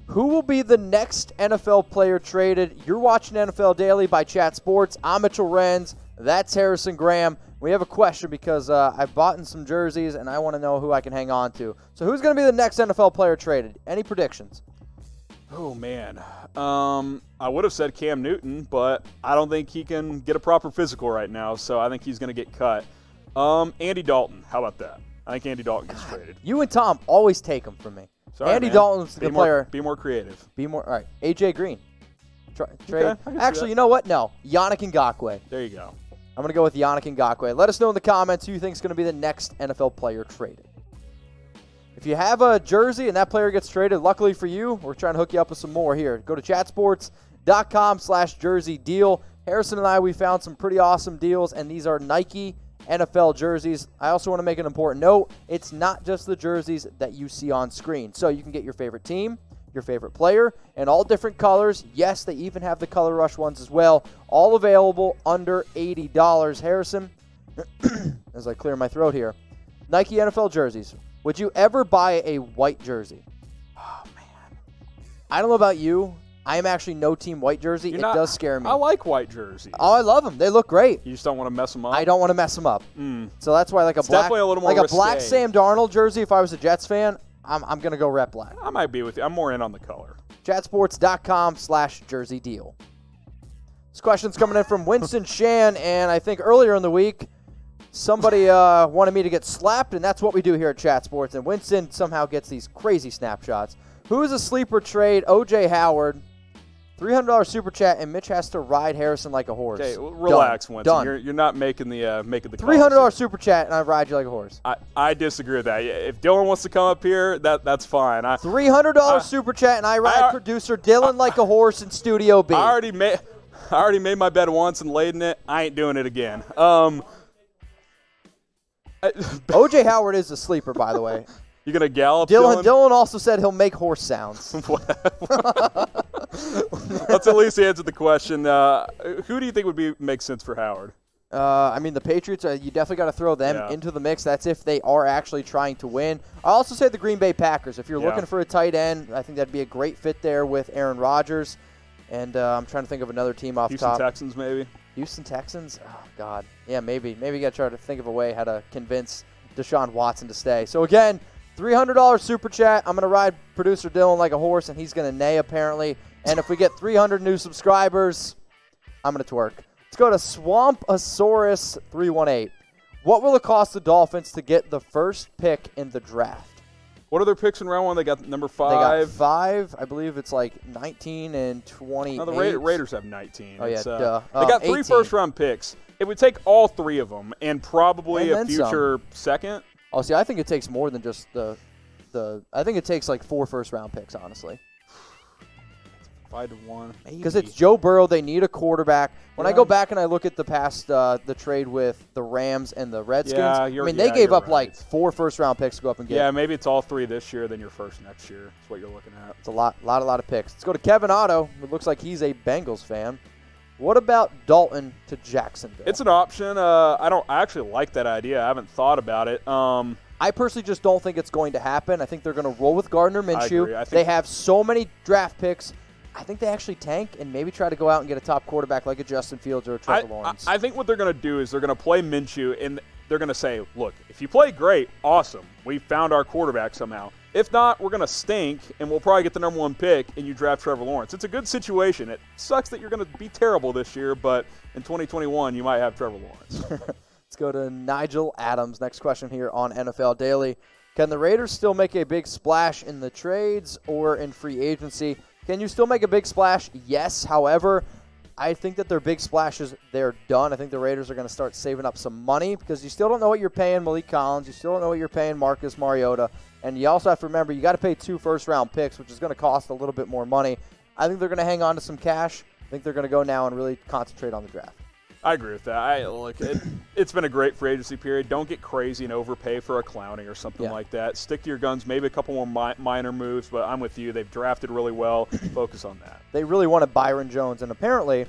Who will be the next NFL player traded? You're watching NFL Daily by Chat Sports. I'm Mitchell Renz. That's Harrison Graham. We have a question because I bought in some jerseys, and I want to know who I can hang on to. So who's going to be the next NFL player traded? Any predictions? Oh, man. I would have said Cam Newton, but I don't think he can get a proper physical right now, so I think he's going to get cut. Andy Dalton. How about that? I think Andy Dalton gets traded. You and Tom always take him from me. Sorry, Andy man. Dalton's the player. Be more creative. All right. AJ Green. Trade. Okay, Actually, you know what? No. Yannick Ngakoue. There you go. I'm going to go with Yannick Ngakoue. Let us know in the comments who you think is going to be the next NFL player traded. If you have a jersey and that player gets traded, luckily for you, we're trying to hook you up with some more here. Go to chatsports.com/jersey deal. Harrison and I, we found some pretty awesome deals, and these are Nike NFL jerseys. I also want to make an important note. It's not just the jerseys that you see on screen. So you can get your favorite team, your favorite player, and all different colors. Yes, they even have the Color Rush ones as well. All available under $80. Harrison, as I clear my throat here, Nike NFL jerseys. Would you ever buy a white jersey? Oh, man. I don't know about you. I am actually no team white jersey. It does scare me. I like white jerseys. Oh, I love them. They look great. You just don't want to mess them up? I don't want to mess them up. So that's why a black Sam Darnold jersey, if I was a Jets fan, I'm going to go rep black. I might be with you. I'm more in on the color. Chatsports.com/jersey deal. This question's coming in from Winston Shan, and I think earlier in the week, somebody wanted me to get slapped, and that's what we do here at Chat Sports. And Winston somehow gets these crazy snapshots. Who is a sleeper trade? O.J. Howard, $300 super chat, and Mitch has to ride Harrison like a horse. Okay, relax, Done. Winston. Done. You're not making the $300 super chat, and I ride you like a horse. I disagree with that. If Dylan wants to come up here, that's fine. $300 super chat, and I ride producer Dylan like a horse in Studio B. I already made my bed once and laid in it. I ain't doing it again. O.J. Howard is a sleeper, by the way. You gonna gallop, Dylan? Dylan also said he'll make horse sounds. Let's at least answer the question. Who do you think would make sense for Howard? I mean, the Patriots, you definitely got to throw them into the mix. That's if they are actually trying to win. I also say the Green Bay Packers. If you're looking for a tight end, I think that'd be a great fit there with Aaron Rodgers. And I'm trying to think of another team off the top. Houston Texans, maybe? Houston Texans? Oh, God. Yeah, maybe. Maybe you got to try to think of a way how to convince Deshaun Watson to stay. So, again, $300 super chat. I'm going to ride producer Dylan like a horse, and he's going to neigh, apparently. And if we get 300 new subscribers, I'm going to twerk. Let's go to Swampasaurus318. What will it cost the Dolphins to get the first pick in the draft? What are their picks in round one? They got number 5. They got 5. I believe it's like 19 and 28. No, the Raiders have 19. Oh, yeah, they got 18. 3 first-round picks. It would take all 3 of them and probably a future second. Oh, see, I think it takes more than just the I think it takes like 4 first-round picks, honestly. 5-1. Because it's Joe Burrow. They need a quarterback. When I go back and I look at the past, the trade with the Rams and the Redskins, they gave up like 4 first-round picks to go up and get. Yeah, maybe it's all 3 this year, then your first next year. That's what you're looking at. It's a lot of picks. Let's go to Kevin Otto. It looks like he's a Bengals fan. What about Dalton to Jacksonville? It's an option. I actually like that idea. I haven't thought about it. I personally just don't think it's going to happen. I think they're going to roll with Gardner Minshew. I agree. They have so many draft picks. I think they actually tank and maybe try to go out and get a top quarterback like a Justin Fields or a Trevor Lawrence. I think what they're going to do is they're going to play Minshew, and they're going to say, look, if you play great, awesome. We found our quarterback somehow. If not, we're going to stink, and we'll probably get the number 1 pick, and you draft Trevor Lawrence. It's a good situation. It sucks that you're going to be terrible this year, but in 2021, you might have Trevor Lawrence. Let's go to Nigel Adams. Next question here on NFL Daily. Can the Raiders still make a big splash in the trades or in free agency? Can you still make a big splash? Yes. However, I think that their big splashes, they're done. I think the Raiders are going to start saving up some money because you still don't know what you're paying Malik Collins. You still don't know what you're paying Marcus Mariota. And you also have to remember you got to pay 2 first-round picks, which is going to cost a little bit more money. I think they're going to hang on to some cash. I think they're going to go now and really concentrate on the draft. I agree with that. It's been a great free agency period. Don't get crazy and overpay for a Clowney or something like that. Stick to your guns. Maybe a couple more minor moves, but I'm with you. They've drafted really well. Focus on that. They really wanted Byron Jones, and apparently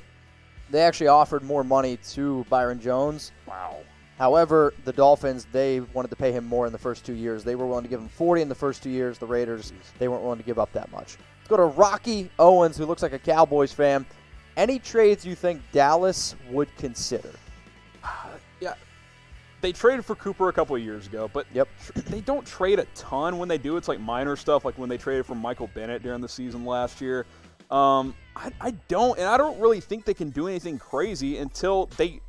they actually offered more money to Byron Jones. Wow. However, the Dolphins, they wanted to pay him more in the first 2 years. They were willing to give him $40 in the first 2 years. The Raiders, they weren't willing to give up that much. Let's go to Rocky Owens, who looks like a Cowboys fan. Any trades you think Dallas would consider? Yeah, they traded for Cooper a couple of years ago, but they don't trade a ton. When they do, it's like minor stuff, like when they traded for Michael Bennett during the season last year. I don't really think they can do anything crazy until they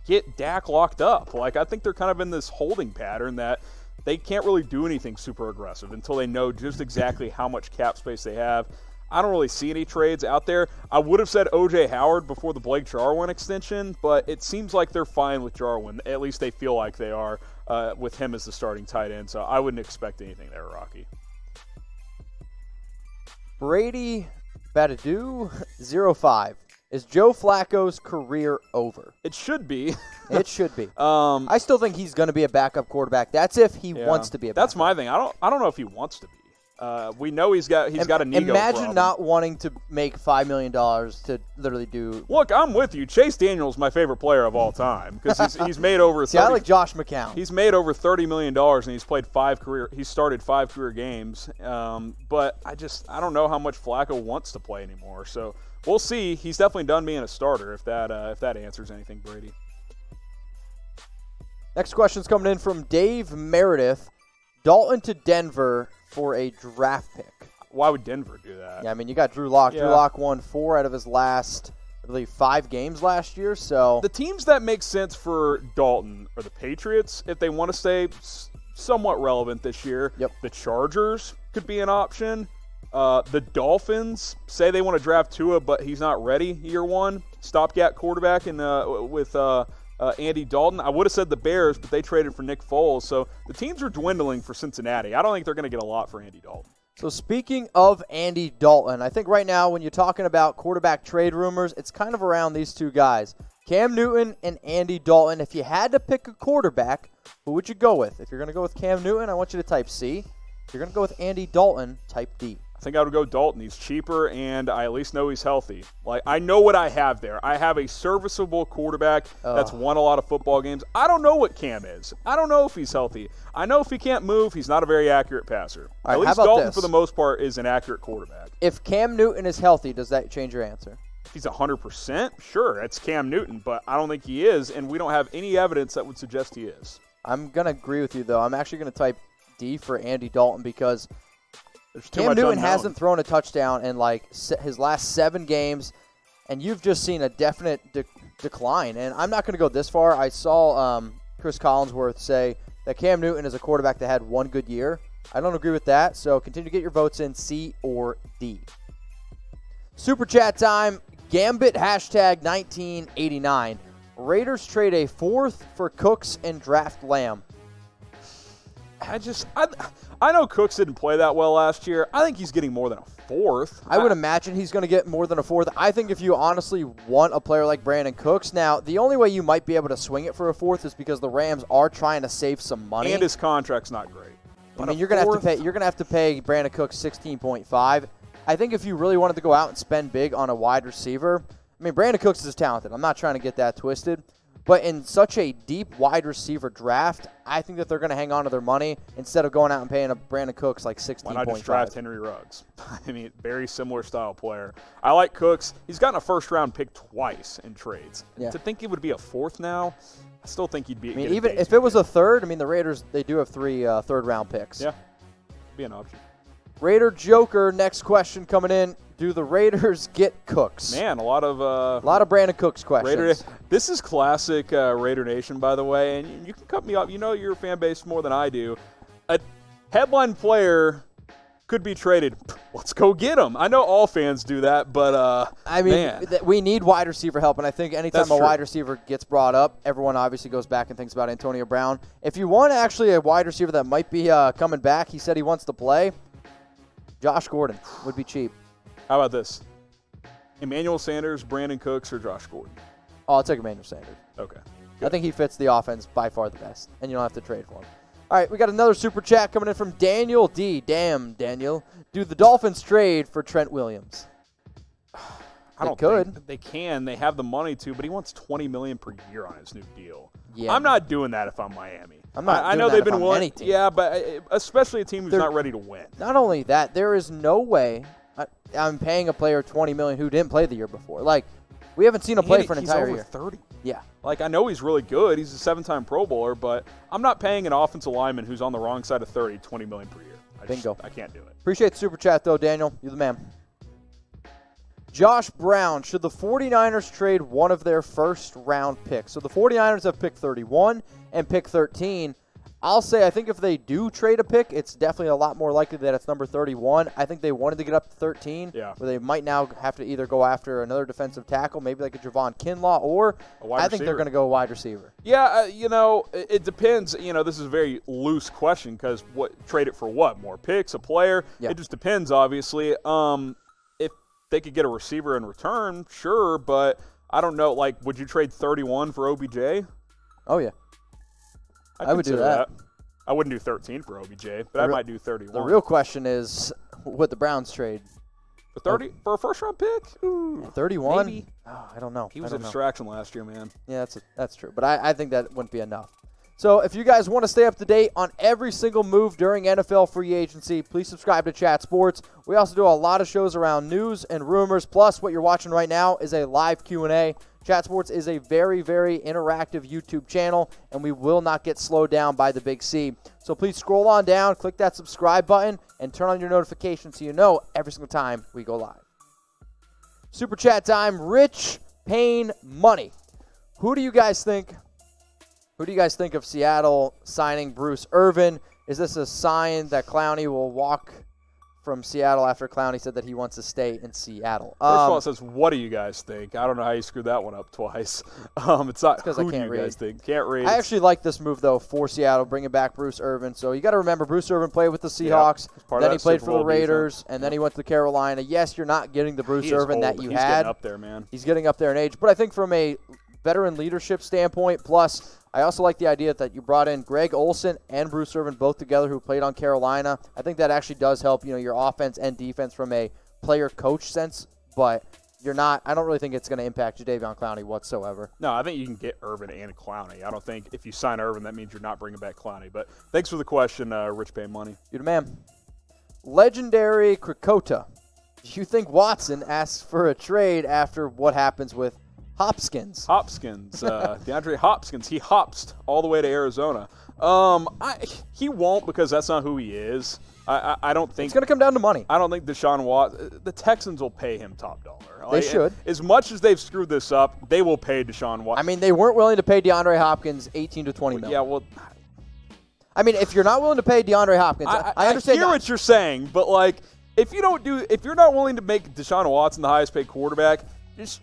get Dak locked up. Like, I think they're kind of in this holding pattern that they can't really do anything super aggressive until they know just exactly how much cap space they have. I don't really see any trades out there. I would have said O.J. Howard before the Blake Jarwin extension, but it seems like they're fine with Jarwin. At least they feel like they are with him as the starting tight end, so I wouldn't expect anything there, Rocky. Brady Badadu 05. Is Joe Flacco's career over? It should be. It should be. I still think he's going to be a backup quarterback. That's if he wants to be a backup. That's my thing. I don't know if he wants to be. We know he's got an ego Imagine problem. not wanting to make $5 million to literally do. Look, I'm with you. Chase Daniel's my favorite player of all time because he's made over. See, I like Josh McCown. He's made over $30 million and he's played He started 5 career games. But I don't know how much Flacco wants to play anymore. So we'll see. He's definitely done being a starter. If that answers anything, Brady. Next question's coming in from Dave Meredith. Dalton to Denver for a draft pick. Why would Denver do that? Yeah, I mean, you got Drew Lock. Yeah. Drew Lock won 4 out of his last, I believe, 5 games last year. So the teams that make sense for Dalton are the Patriots, if they want to stay somewhat relevant this year. Yep. The Chargers could be an option. The Dolphins say they want to draft Tua, but he's not ready year one. Stopgap quarterback with Andy Dalton. I would have said the Bears, but they traded for Nick Foles. So the teams are dwindling for Cincinnati. I don't think they're going to get a lot for Andy Dalton. So speaking of Andy Dalton, I think right now when you're talking about quarterback trade rumors, it's kind of around these two guys, Cam Newton and Andy Dalton. If you had to pick a quarterback, who would you go with? If you're going to go with Cam Newton, I want you to type C. If you're going to go with Andy Dalton, type D. I think I would go Dalton. He's cheaper, and I at least know he's healthy. Like, I know what I have there. I have a serviceable quarterback that's won a lot of football games. I don't know what Cam is. I don't know if he's healthy. I know if he can't move, he's not a very accurate passer. All right, at least how about Dalton, this? for the most part, is an accurate quarterback. If Cam Newton is healthy, does that change your answer? If he's 100%, sure, it's Cam Newton, but I don't think he is, and we don't have any evidence that would suggest he is. I'm going to agree with you, though. I'm actually going to type D for Andy Dalton because Cam Newton hasn't thrown a touchdown in like his last 7 games, and you've just seen a definite decline. And I'm not going to go this far. I saw Chris Collinsworth say that Cam Newton is a quarterback that had 1 good year. I don't agree with that, so continue to get your votes in, C or D. Super chat time. Gambit hashtag 1989. Raiders trade a 4th for Cooks and draft Lamb. I know Cooks didn't play that well last year. I think he's getting more than a 4th. I would imagine he's going to get more than a 4th. I think if you honestly want a player like Brandin Cooks, now the only way you might be able to swing it for a 4th is because the Rams are trying to save some money. And his contract's not great. I mean, you're going to have to pay Brandin Cooks $16.5. I think if you really wanted to go out and spend big on a wide receiver, I mean, Brandin Cooks is talented. I'm not trying to get that twisted. But in such a deep wide receiver draft, I think that they're going to hang on to their money instead of going out and paying a Brandin Cooks like $16.5. Why not just draft Henry Ruggs? I mean, very similar style player. I like Cooks. He's gotten a first-round pick twice in trades. Yeah. To think it would be a 4th now, I still think he'd be. I mean, even if it was a 3rd, I mean, the Raiders, they do have 3 third-round picks. Yeah, be an option. Raider Joker, next question coming in. Do the Raiders get Cooks? Man, a lot of Brandin Cooks questions. This is classic Raider Nation, by the way, and you can cut me off. You know your fan base more than I do. A headline player could be traded. Let's go get him. I know all fans do that, but I mean, we need wide receiver help, and I think anytime a wide receiver gets brought up, everyone obviously goes back and thinks about Antonio Brown. If you want actually a wide receiver that might be coming back, he said he wants to play, Josh Gordon would be cheap. How about this? Emmanuel Sanders, Brandin Cooks, or Josh Gordon? Oh, I'll take Emmanuel Sanders. Okay. Good. I think he fits the offense by far the best, and you don't have to trade for him. All right, we got another super chat coming in from Daniel D. Damn, Daniel. Do the Dolphins trade for Trent Williams? I don't think they can. They have the money to, but he wants $20 million per year on his new deal. Yeah. I'm not doing that if I'm Miami. I'm not I doing know that they've if been I'm willing. any team. Yeah, but especially a team who's not ready to win. Not only that, there is no way I'm paying a player $20 million who didn't play the year before. Like, we haven't seen him play for an entire year. He's over 30. Yeah. Like, I know he's really good. He's a 7-time Pro Bowler, but I'm not paying an offensive lineman who's on the wrong side of 30 $20 million per year. Bingo. I can't do it. Appreciate the super chat, though, Daniel. You're the man. Josh Brown, should the 49ers trade one of their first-round picks? So the 49ers have pick 31 and pick 13. I'll say I think if they do trade a pick, it's definitely a lot more likely that it's number 31. I think they wanted to get up to 13, where they might now have to either go after another defensive tackle, maybe like a Javon Kinlaw, or I think they're going to go wide receiver. Yeah, it depends. This is a very loose question because trade it for what? More picks, a player? Yeah. It just depends, obviously. If they could get a receiver in return, sure, but I don't know. Like, would you trade 31 for OBJ? Oh, yeah. I would do that. I wouldn't do 13 for OBJ, but I might do 31. The real question is, would the Browns trade? For 30 for a first-round pick? Ooh, 31? Maybe. Oh, I don't know. He was a distraction last year, man. Yeah, that's true. But I think that wouldn't be enough. So if you guys want to stay up to date on every single move during NFL free agency, please subscribe to Chat Sports. We also do a lot of shows around news and rumors. Plus, what you're watching right now is a live Q&A. Chat Sports is a very, very interactive YouTube channel, and we will not get slowed down by the Big C. So please scroll on down, click that subscribe button, and turn on your notifications so you know every single time we go live. Super Chat time, Rich Payne Money. Who do you guys think of Seattle signing Bruce Irvin? Is this a sign that Clowney will walk from Seattle after Clowney said that he wants to stay in Seattle? First of all, it says, what do you guys think? I don't know how you screwed that one up twice. It's not because who do you guys think? Can't read. I actually like this move, though, for Seattle, bringing back Bruce Irvin. So you got to remember, Bruce Irvin played with the Seahawks. Yep. Then he played for the Raiders, and then he went to Carolina. Yes, you're not getting the Bruce Irvin that you had. He's getting up there, man. He's getting up there in age. But I think from a veteran leadership standpoint, plus I also like the idea that you brought in Greg Olsen and Bruce Irvin both together who played on Carolina. I think that actually does help, your offense and defense from a player-coach sense, but I don't really think it's going to impact Jadeveon Clowney whatsoever. No, I think you can get Irvin and Clowney. I don't think if you sign Irvin, that means you're not bringing back Clowney. But thanks for the question, Rich Pay Money. You're the man. Legendary Krakota. Do you think Watson asks for a trade after what happens with Hopkins? DeAndre Hopkins. He hopsed all the way to Arizona. He won't because that's not who he is. I don't think it's going to come down to money. I don't think Deshaun Watson. The Texans will pay him top dollar. They should. As much as they've screwed this up, they will pay Deshaun Watson. I mean, they weren't willing to pay DeAndre Hopkins $18 to $20 million. Yeah, well, I mean, if you're not willing to pay DeAndre Hopkins, I understand. I hear what you're saying, but like, if you're not willing to make Deshaun Watson the highest paid quarterback, just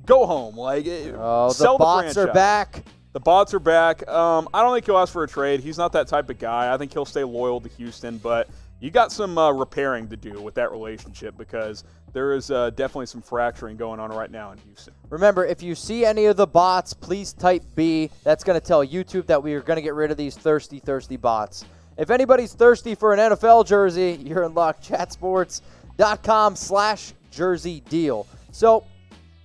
go home. Like, sell the bots are back. The bots are back. I don't think he'll ask for a trade. He's not that type of guy. I think he'll stay loyal to Houston, but you got some repairing to do with that relationship because there is definitely some fracturing going on right now in Houston. Remember, if you see any of the bots, please type B. That's going to tell YouTube that we are going to get rid of these thirsty bots. If anybody's thirsty for an NFL jersey, you're in luck. Chatsports.com/jersey deal. So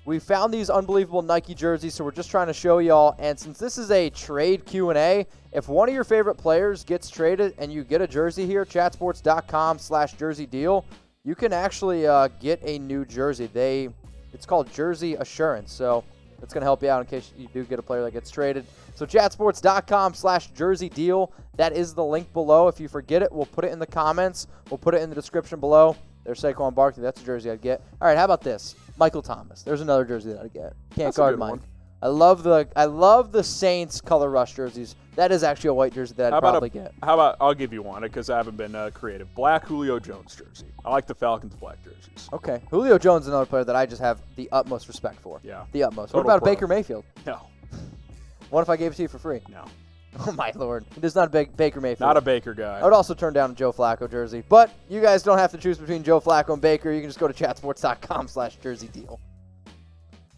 we found these unbelievable Nike jerseys, so we're just trying to show y'all. And since this is a trade Q&A, if one of your favorite players gets traded and you get a jersey here, chatsports.com/jersey deal, you can actually get a new jersey. It's called Jersey Assurance, so it's going to help you out in case you do get a player that gets traded. So chatsports.com/jersey deal. That is the link below. If you forget it, we'll put it in the comments. We'll put it in the description below. There's Saquon Barkley. That's a jersey I'd get. All right, how about this? Michael Thomas. There's another jersey that I'd get. Can't guard Mike. I love the Saints color rush jerseys. That is actually a white jersey that I'd probably get. How about I'll give you one because I haven't been creative. Black Julio Jones jersey. I like the Falcons black jerseys. Okay. Julio Jones is another player that I just have the utmost respect for. Yeah. The utmost. What about Baker Mayfield? No. What if I gave it to you for free? No. Oh, my Lord. It is not a Baker Mayfield. Not a Baker guy. I would also turn down a Joe Flacco jersey. But you guys don't have to choose between Joe Flacco and Baker. You can just go to chatsports.com/jersey deal.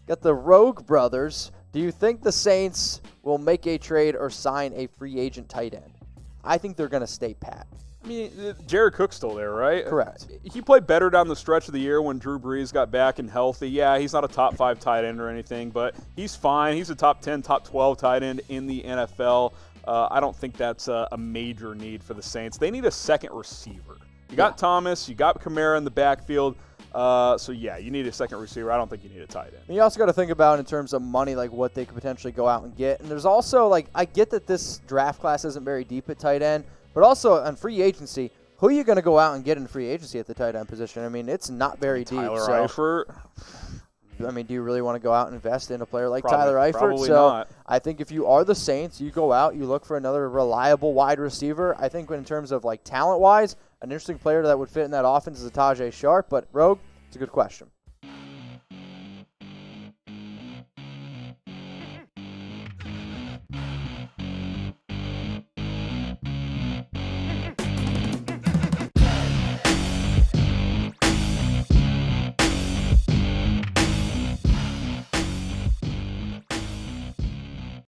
Got the Rogue Brothers. Do you think the Saints will make a trade or sign a free agent tight end? I think they're going to stay pat. I mean, Jared Cook's still there, right? Correct. He played better down the stretch of the year when Drew Brees got back and healthy. Yeah, he's not a top 5 tight end or anything, but he's fine. He's a top 10, top 12 tight end in the NFL. I don't think that's a major need for the Saints. They need a second receiver. You got Thomas, you got Kamara in the backfield. So, yeah, you need a second receiver. I don't think you need a tight end. And you also got to think about in terms of money, like what they could potentially go out and get. And there's also, like, I get that this draft class isn't very deep at tight end, but also on free agency, who are you going to go out and get in free agency at the tight end position? I mean, it's not very deep. Tyler so, Eifert. I mean, do you really want to go out and invest in a player like Tyler Eifert? Probably so not. I think if you are the Saints, you go out, you look for another reliable wide receiver. I think in terms of, like, talent-wise, an interesting player that would fit in that offense is a Tajay Sharp. But, Rogue, it's a good question.